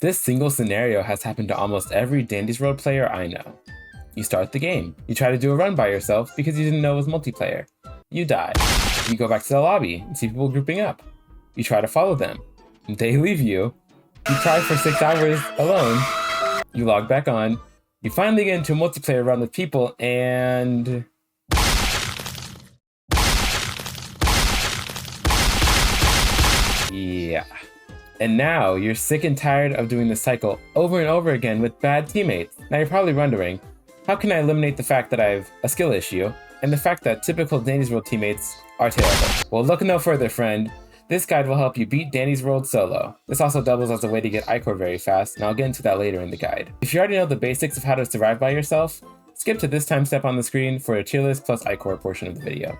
This single scenario has happened to almost every Dandy's World player I know. You start the game. You try to do a run by yourself because you didn't know it was multiplayer. You die. You go back to the lobby and see people grouping up. You try to follow them. They leave you. You try for 6 hours alone. You log back on. You finally get into a multiplayer run with people and... yeah. And now you're sick and tired of doing this cycle over and over again with bad teammates. Now you're probably wondering, how can I eliminate the fact that I have a skill issue and the fact that typical Dandy's World teammates are terrible? Well, look no further, friend. This guide will help you beat Dandy's World solo. This also doubles as a way to get icore very fast, and I'll get into that later in the guide. If you already know the basics of how to survive by yourself, skip to this time step on the screen for a tier list plus icore portion of the video.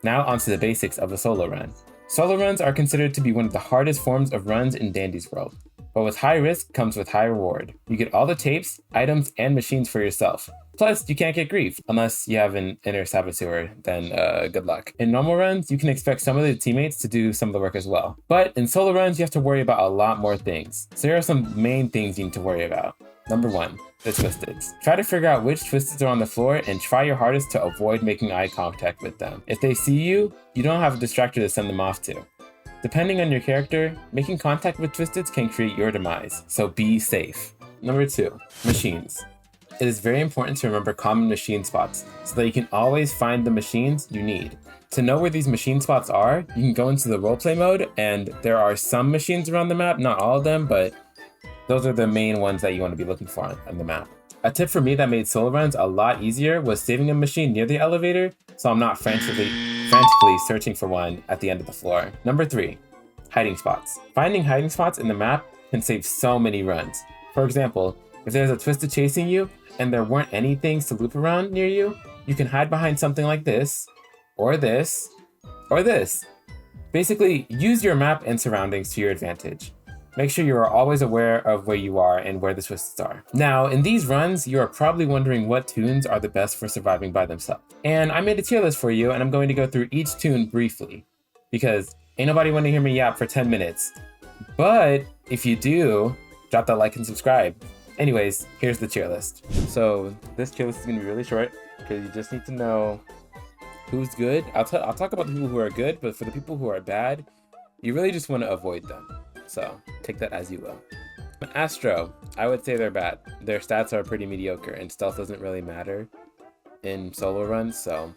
Now onto the basics of a solo run. Solo runs are considered to be one of the hardest forms of runs in Dandy's World, but with high risk comes with high reward. You get all the tapes, items, and machines for yourself. Plus, you can't get grief, unless you have an inner saboteur, then good luck. In normal runs, you can expect some of the teammates to do some of the work as well. But in solo runs, you have to worry about a lot more things. So here are some main things you need to worry about. Number 1, the twisteds. Try to figure out which twisteds are on the floor and try your hardest to avoid making eye contact with them. If they see you, you don't have a distractor to send them off to. Depending on your character, making contact with twisteds can create your demise, so be safe. Number 2, machines. It is very important to remember common machine spots so that you can always find the machines you need. To know where these machine spots are, you can go into the roleplay mode, and there are some machines around the map, not all of them, but those are the main ones that you want to be looking for on the map. A tip for me that made solo runs a lot easier was saving a machine near the elevator, so I'm not frantically searching for one at the end of the floor. Number 3, hiding spots. Finding hiding spots in the map can save so many runs. For example, if there's a twisted chasing you and there weren't any things to loop around near you, you can hide behind something like this, or this, or this. Basically, use your map and surroundings to your advantage. Make sure you are always aware of where you are and where the twists are. Now, in these runs, you are probably wondering what toons are the best for surviving by themselves. And I made a tier list for you, and I'm going to go through each toon briefly, because ain't nobody want to hear me yap for 10 minutes. But if you do, drop that like and subscribe. Anyways, here's the tier list. So this tier list is gonna be really short, because you just need to know who's good. I'll talk about the people who are good, but for the people who are bad, you really just want to avoid them. So take that as you will. Astro, I would say they're bad. Their stats are pretty mediocre and stealth doesn't really matter in solo runs, so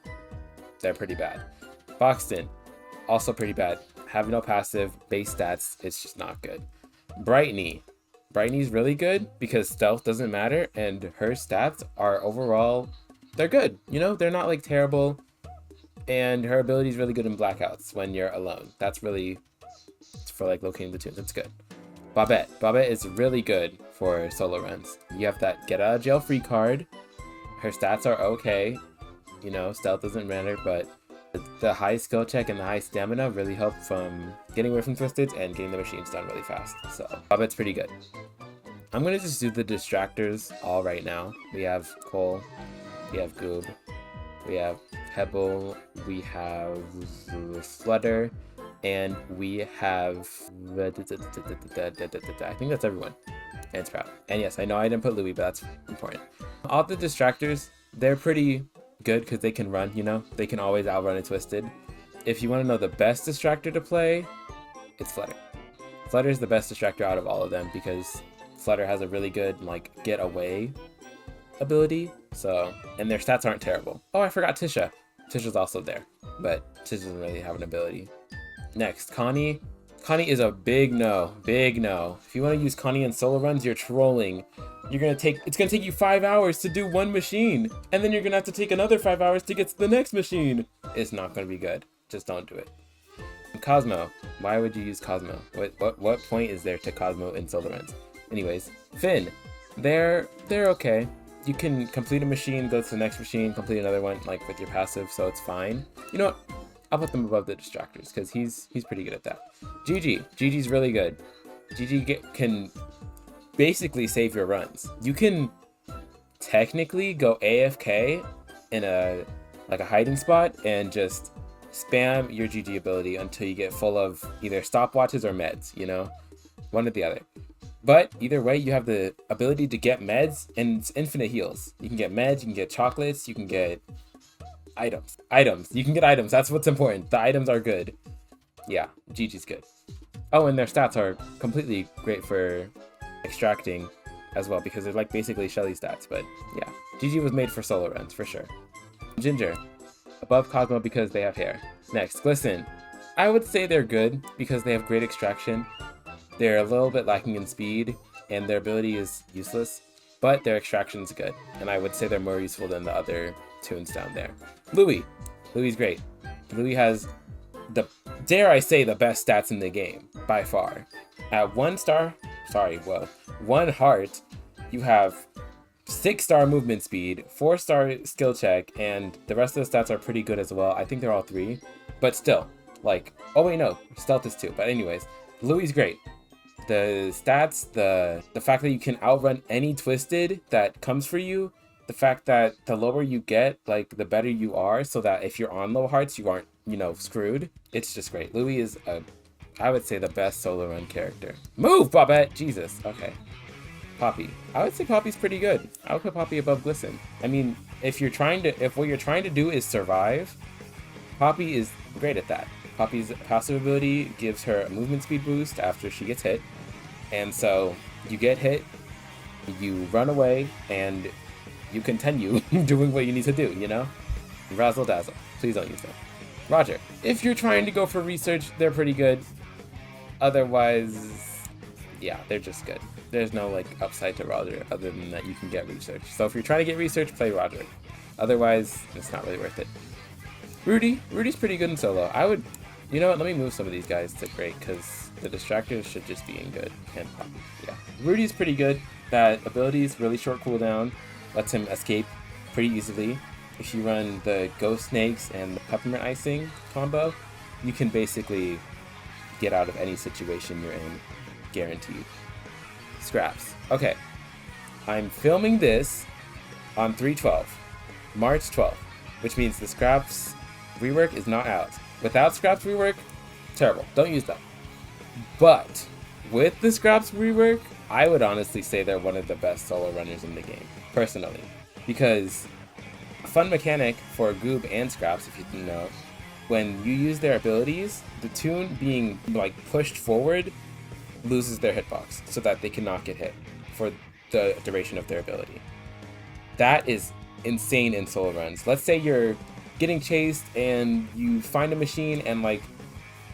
they're pretty bad. Foxton, also pretty bad. Have no passive, base stats, it's just not good. Brightney's really good because stealth doesn't matter and her stats are overall, they're good. You know, they're not like terrible, and her ability is really good in blackouts when you're alone. That's really for like locating the toons. It's good. Babette is really good for solo runs. You have that get out of jail free card. Her stats are okay. You know, stealth doesn't matter, but the high skill check and the high stamina really help from getting away from twisteds and getting the machines done really fast. So Babette's pretty good. I'm gonna just do the distractors all right now. We have Cole, we have Goob, we have Pebble, we have Flutter, and we have I think that's everyone. And Sprout. And yes, I know I didn't put Louie, but that's important. All the distractors, they're pretty good because they can run, you know? They can always outrun a twisted. If you want to know the best distractor to play, it's Flutter. Flutter is the best distractor out of all of them because Flutter has a really good like get away ability. So, and their stats aren't terrible. Oh, I forgot Tisha. Tisha's also there, but Tisha doesn't really have an ability. Next, Connie. Connie is a big no. Big no. If you want to use Connie in solo runs, you're trolling. It's gonna take you 5 hours to do one machine, and then you're gonna have to take another 5 hours to get to the next machine. It's not gonna be good. Just don't do it. Cosmo. Why would you use Cosmo? What point is there to Cosmo in solo runs? Anyways, Finn. They're okay. You can complete a machine, go to the next machine, complete another one like with your passive, so it's fine. You know what? I'll put them above the distractors because he's pretty good at that. Gigi's really good. Gigi can basically save your runs. You can technically go AFK in a hiding spot and just spam your Gigi ability until you get full of either stopwatches or meds, you know? One or the other. But either way, you have the ability to get meds and it's infinite heals. You can get meds, you can get chocolates, you can get items. You can get items. That's what's important. The items are good. Yeah, Gigi's good. Oh, and their stats are completely great for extracting as well because they're like basically Shelly stats. But yeah, Gigi was made for solo runs for sure. Ginger, above Cosmo because they have hair. Next, Glisten. I would say they're good because they have great extraction. They're a little bit lacking in speed and their ability is useless, but their extraction is good. And I would say they're more useful than the other Toons down there. Louie. Louie's great. Louie has the, dare I say, the best stats in the game by far. At 1 heart, you have 6-star movement speed, 4-star skill check, and the rest of the stats are pretty good as well. I think they're all 3, but still, like, oh wait, no, stealth is 2. But anyways, Louie's great. The stats, the fact that you can outrun any twisted that comes for you, the fact that the lower you get, like, the better you are, so that if you're on low hearts, you aren't, you know, screwed. It's just great. Louie is, I would say, the best solo run character. Move, Bobette! Jesus. Okay. Poppy. I would say Poppy's pretty good. I would put Poppy above Glisten. I mean, if what you're trying to do is survive, Poppy is great at that. Poppy's passive ability gives her a movement speed boost after she gets hit. And so you get hit, you run away, and you continue doing what you need to do, you know? Razzle dazzle. Please don't use them. Roger. If you're trying to go for research, they're pretty good. Otherwise, yeah, they're just good. There's no like upside to Roger other than that you can get research. So if you're trying to get research, play Roger. Otherwise, it's not really worth it. Rudy's pretty good in solo. I would, you know what, let me move some of these guys to great because the distractors should just be in good. And Poppy, yeah. Rudy's pretty good. That ability is really short cooldown, lets him escape pretty easily. If you run the ghost snakes and the peppermint icing combo, you can basically get out of any situation you're in, guaranteed. Scraps. Okay, I'm filming this on 3/12, March 12th, which means the Scraps rework is not out. Without Scraps rework, terrible. Don't use them. But with the Scraps rework, I would honestly say they're one of the best solo runners in the game, personally. Because a fun mechanic for Goob and Scraps, if you didn't know, when you use their abilities, the Toon being like pushed forward loses their hitbox so that they cannot get hit for the duration of their ability. That is insane in solo runs. Let's say you're getting chased and you find a machine and like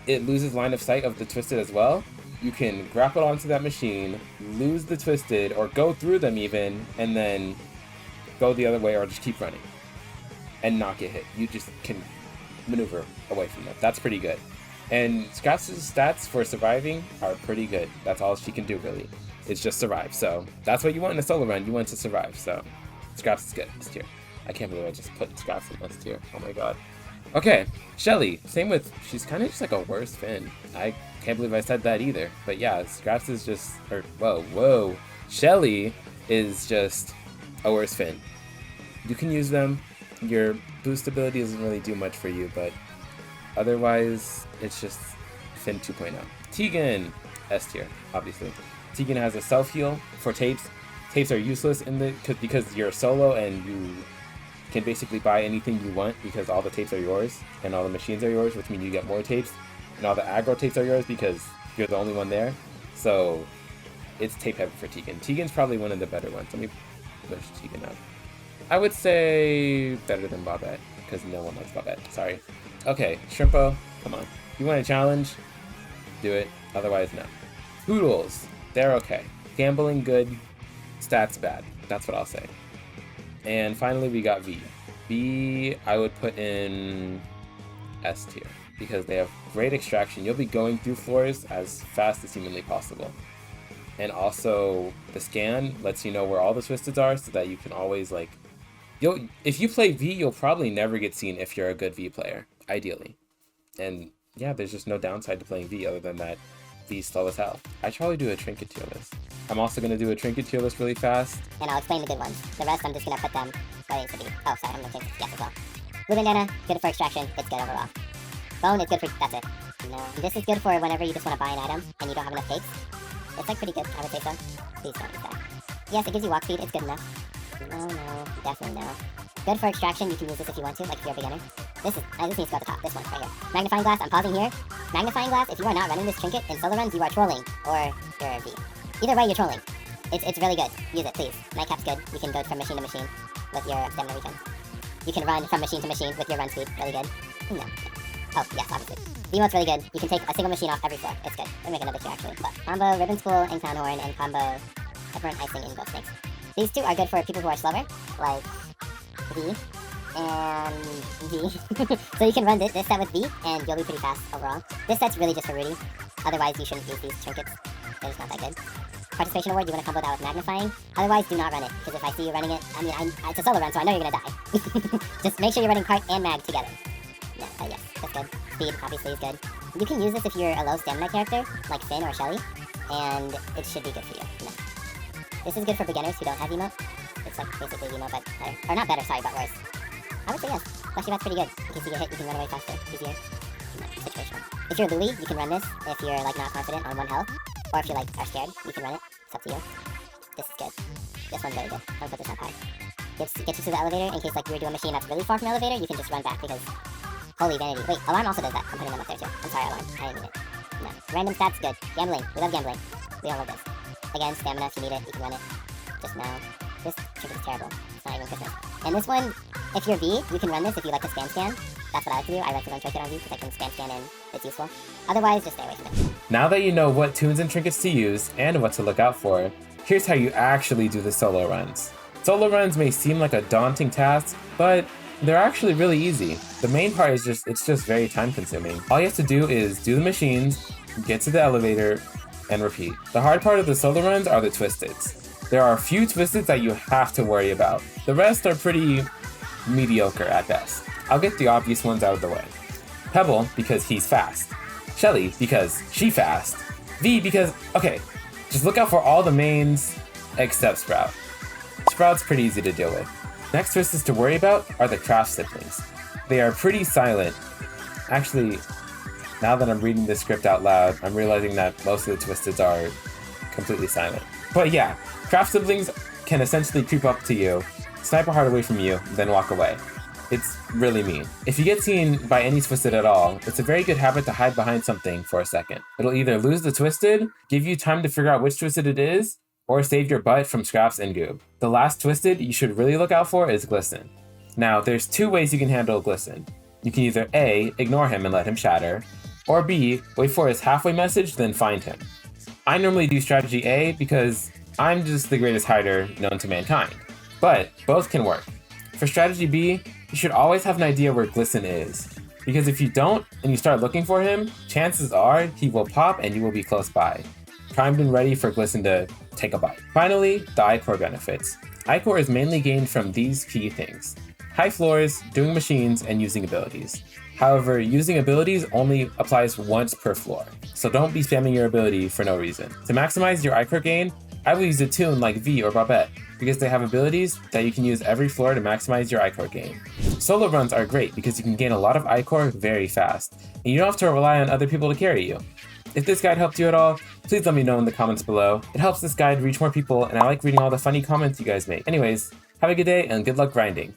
it loses line of sight of the twisted as well. You can grapple onto that machine, lose the twisted, or go through them even, and then go the other way or just keep running and not get hit. You just can maneuver away from them. That's pretty good. And Scraps' stats for surviving are pretty good. That's all she can do, really. It's just survive. So that's what you want in a solo run. You want to survive. So Scraps is good. S tier. I can't believe I just put Scraps in S tier. Oh my god. Okay, Shelly. Same with, she's kind of just like a worse Finn. I can't believe I said that either. But yeah, Scraps is just, or whoa. Shelly is just a worse Finn. You can use them. Your boost ability doesn't really do much for you, but otherwise, it's just Finn 2.0. Tegan, S tier, obviously. Tegan has a self-heal for tapes. Tapes are useless because you're solo and you can basically buy anything you want because all the tapes are yours and all the machines are yours, which means you get more tapes. And all the aggro tapes are yours because you're the only one there. So it's tape heavy for Tegan. Tegan's probably one of the better ones. Let me push Tegan up. I would say better than Bobette because no one likes Bobette. Sorry. Okay, Shrimpo, come on. You want a challenge? Do it. Otherwise, no. Poodles, they're okay. Gambling, good. Stats, bad. That's what I'll say. And finally, we got V. V, I would put in S tier because they have great extraction. You'll be going through floors as fast as humanly possible. And also, the scan lets you know where all the twisteds are so that you can always, like, if you play V, you'll probably never get seen if you're a good V player, ideally. And yeah, there's just no downside to playing V other than that V's slow as hell. I'd probably do a trinket tier list. I'm also going to do a trinket tier list really fast. And I'll explain the good ones. The rest, I'm just going to put them where they should be. Oh, sorry, I'm going to take yes as well. Blue bandana, good for extraction. It's good overall. Bone is good for, that's it. No. This is good for whenever you just want to buy an item and you don't have enough tapes. It's like pretty good, I would say so. Please don't use that. Yes, it gives you walk speed, it's good enough. No, definitely no. Good for extraction, you can use this if you want to, like if you're a beginner. This needs to go at the top, this one right here. Magnifying glass, I'm pausing here. Magnifying glass, if you are not running this trinket in solo runs, you are trolling, or you're V. Either way, you're trolling. It's really good. Use it, please. Nightcap's good. You can go from machine to machine with your stamina regen. You can run from machine to machine with your run speed, really good. No. Oh, yes, obviously. V-mode's really good. You can take a single machine off every floor. It's good. Let me make another two, actually. But combo Ribbon Spool in Clownhorn and combo Peppermint Icing in Ghost Snakes. These two are good for people who are slower, like V and V. So you can run this set with V, and you'll be pretty fast overall. This set's really just for Rudy. Otherwise, you shouldn't use these trinkets. They're just not that good. Participation award, you want to combo that with magnifying. Otherwise, do not run it, because if I see you running it, I mean, it's a solo run, so I know you're going to die. Just make sure you're running cart and mag together. Yeah, yes, that's good. Speed, obviously, is good. You can use this if you're a low stamina character, like Finn or Shelly, and it should be good for you. No. This is good for beginners who don't have emote. It's like basically emote, but better. Or not better, sorry, but worse. I would say yes. Fleshy Bat's pretty good. In case you get hit, you can run away faster, easier. No, situational. If you're Luli, you can run this if you're like not confident on 1 health. Or if you like are scared, you can run it. It's up to you. This is good. This one's really good. Don't put this up high. Get you to the elevator in case like you're doing a machine that's really far from the elevator, you can just run back because holy vanity. Wait, Alarm also does that. I'm putting them up there too. I'm sorry, Alarm. I didn't mean it. No. Random stats, good. Gambling. We love gambling. We all love this. Again, stamina, if you need it, you can run it. Just now. This trick is terrible. It's not even Christmas. And this one, if you're V, you can run this if you like to spam scan. That's what I like to do. I like to run trinket on V because I can spam scan and it's useful. Otherwise, just stay away from it. Now that you know what tunes and trinkets to use and what to look out for, here's how you actually do the solo runs. Solo runs may seem like a daunting task, but they're actually really easy. The main part is it's just very time consuming. All you have to do is do the machines, get to the elevator, and repeat. The hard part of the solo runs are the twisteds. There are a few twisteds that you have to worry about. The rest are pretty mediocre at best. I'll get the obvious ones out of the way. Pebble, because he's fast. Shelly, because she fast. V, because, okay, just look out for all the mains except Sprout. Sprout's pretty easy to deal with. Next twisteds to worry about are the Craft siblings. They are pretty silent. Actually, now that I'm reading this script out loud, I'm realizing that most of the twisteds are completely silent. But yeah, Craft siblings can essentially creep up to you, snipe a heart away from you, then walk away. It's really mean. If you get seen by any twisted at all, it's a very good habit to hide behind something for a second. It'll either lose the twisted, give you time to figure out which twisted it is, or save your butt from scraps and goob. The last twisted you should really look out for is Glisten. Now, there's 2 ways you can handle Glisten. You can either A, ignore him and let him shatter, or B, wait for his halfway message, then find him. I normally do strategy A because I'm just the greatest hider known to mankind, but both can work. For strategy B, you should always have an idea where Glisten is, because if you don't and you start looking for him, chances are he will pop and you will be close by, primed and ready for Glisten to take a bite. Finally, the icore benefits. Icore is mainly gained from these key things: high floors, doing machines, and using abilities. However, using abilities only applies once per floor, so don't be spamming your ability for no reason. To maximize your icore gain, I would use a Toon like V or Babette, because they have abilities that you can use every floor to maximize your icore gain. Solo runs are great because you can gain a lot of icore very fast, and you don't have to rely on other people to carry you. If this guide helped you at all, please let me know in the comments below. It helps this guide reach more people, and I like reading all the funny comments you guys make. Anyways, have a good day and good luck grinding.